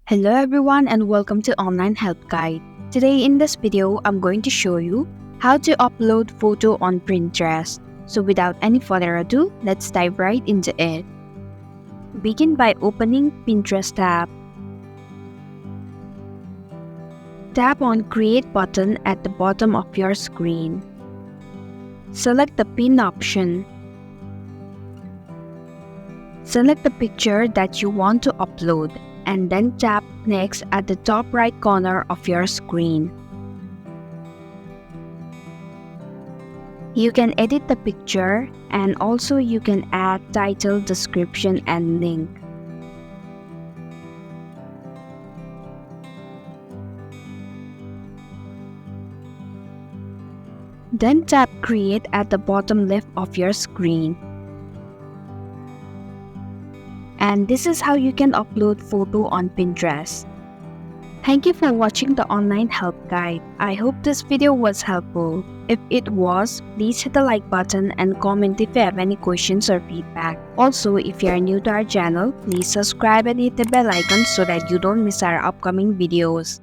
Hello everyone and welcome to Online Help Guide. Today in this video, I'm going to show you how to upload photo on Pinterest. So without any further ado, let's dive right into it. Begin by opening Pinterest tab. Tap on Create button at the bottom of your screen. Select the Pin option. Select the picture that you want to upload and then tap Next at the top right corner of your screen. You can edit the picture and also you can add title, description, and link. Then tap Create at the bottom left of your screen. And this is how you can upload photo on Pinterest. Thank you for watching the Online Help Guide. I hope this video was helpful. If it was, please hit the like button and comment if you have any questions or feedback. Also, if you are new to our channel, please subscribe and hit the bell icon so that you don't miss our upcoming videos.